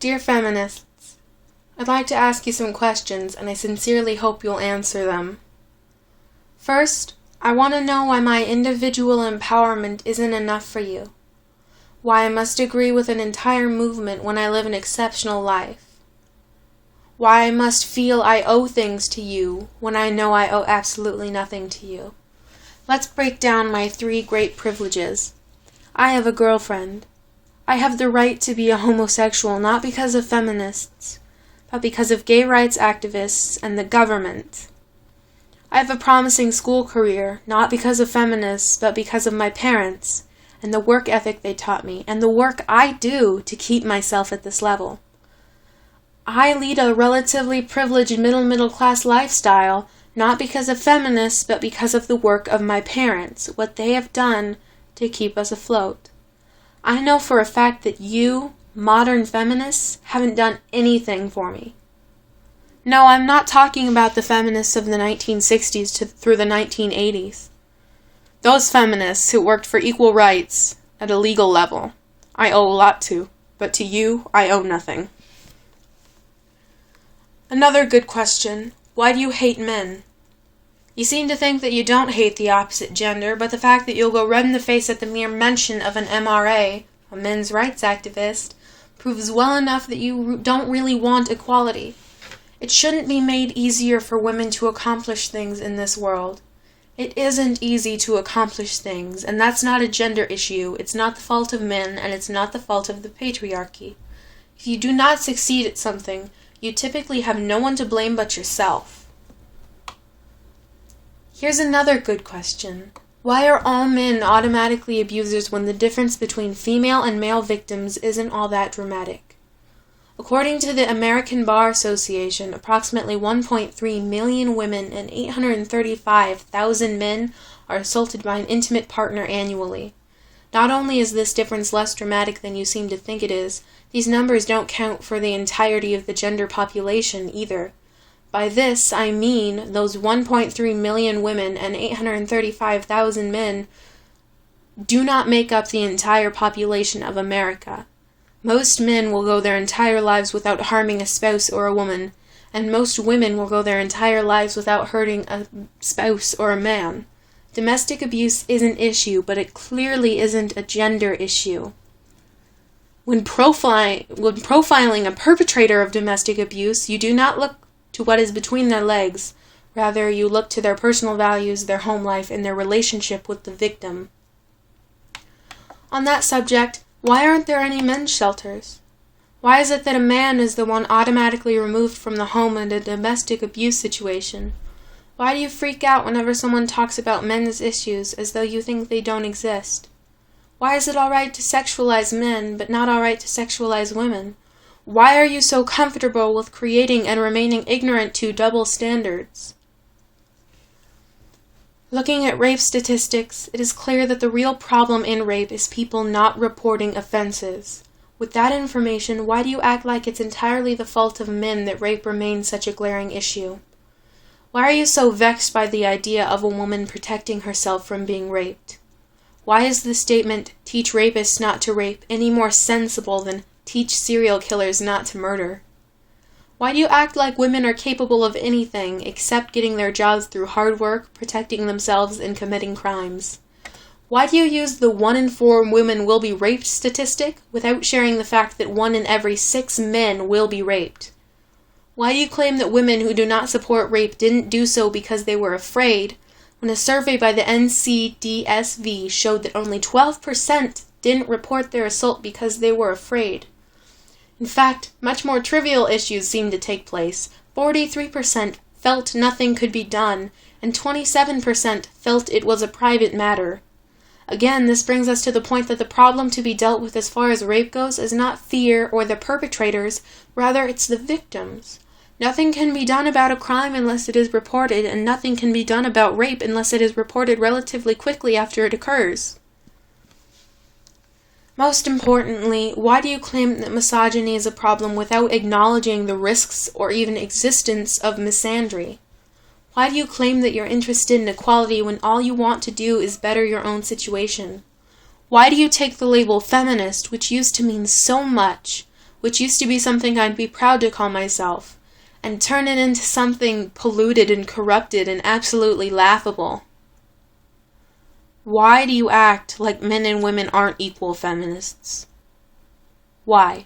Dear feminists, I'd like to ask you some questions, and I sincerely hope you'll answer them. First, I want to know why my individual empowerment isn't enough for you. Why I must agree with an entire movement when I live an exceptional life. Why I must feel I owe things to you when I know I owe absolutely nothing to you. Let's break down my 3 great privileges. I have a girlfriend. I have the right to be a homosexual not because of feminists, but because of gay rights activists and the government. I have a promising school career, not because of feminists, but because of my parents, and the work ethic they taught me, and the work I do to keep myself at this level. I lead a relatively privileged middle class lifestyle, not because of feminists, but because of the work of my parents, what they have done to keep us afloat. I know for a fact that you, modern feminists, haven't done anything for me. No, I'm not talking about the feminists of the 1960s through the 1980s. Those feminists who worked for equal rights at a legal level, I owe a lot to, but to you, I owe nothing. Another good question, why do you hate men? You seem to think that you don't hate the opposite gender, but the fact that you'll go red in the face at the mere mention of an MRA, a men's rights activist, proves well enough that you don't really want equality. It shouldn't be made easier for women to accomplish things in this world. It isn't easy to accomplish things, and that's not a gender issue. It's not the fault of men, and it's not the fault of the patriarchy. If you do not succeed at something, you typically have no one to blame but yourself. Here's another good question. Why are all men automatically abusers when the difference between female and male victims isn't all that dramatic? According to the American Bar Association, approximately 1.3 million women and 835,000 men are assaulted by an intimate partner annually. Not only is this difference less dramatic than you seem to think it is, these numbers don't count for the entirety of the gender population either. By this, I mean those 1.3 million women and 835,000 men do not make up the entire population of America. Most men will go their entire lives without harming a spouse or a woman, and most women will go their entire lives without hurting a spouse or a man. Domestic abuse is an issue, but it clearly isn't a gender issue. When profiling a perpetrator of domestic abuse, you do not look to what is between their legs. Rather, you look to their personal values, their home life, and their relationship with the victim. On that subject, why aren't there any men's shelters? Why is it that a man is the one automatically removed from the home in a domestic abuse situation? Why do you freak out whenever someone talks about men's issues as though you think they don't exist? Why is it all right to sexualize men, but not all right to sexualize women? Why are you so comfortable with creating and remaining ignorant to double standards? Looking at rape statistics, it is clear that the real problem in rape is people not reporting offenses. With that information, why do you act like it's entirely the fault of men that rape remains such a glaring issue? Why are you so vexed by the idea of a woman protecting herself from being raped? Why is the statement, "teach rapists not to rape," any more sensible than "teach serial killers not to murder"? Why do you act like women are capable of anything except getting their jobs through hard work, protecting themselves, and committing crimes? Why do you use the 1 in 4 women will be raped statistic without sharing the fact that 1 in every 6 men will be raped? Why do you claim that women who do not support rape didn't do so because they were afraid, when a survey by the NCDSV showed that only 12% didn't report their assault because they were afraid? In fact, much more trivial issues seemed to take place. 43% felt nothing could be done, and 27% felt it was a private matter. Again, this brings us to the point that the problem to be dealt with as far as rape goes is not fear or the perpetrators, rather it's the victims. Nothing can be done about a crime unless it is reported, and nothing can be done about rape unless it is reported relatively quickly after it occurs. Most importantly, why do you claim that misogyny is a problem without acknowledging the risks or even existence of misandry? Why do you claim that you're interested in equality when all you want to do is better your own situation? Why do you take the label feminist, which used to mean so much, which used to be something I'd be proud to call myself, and turn it into something polluted and corrupted and absolutely laughable? Why do you act like men and women aren't equal feminists? Why?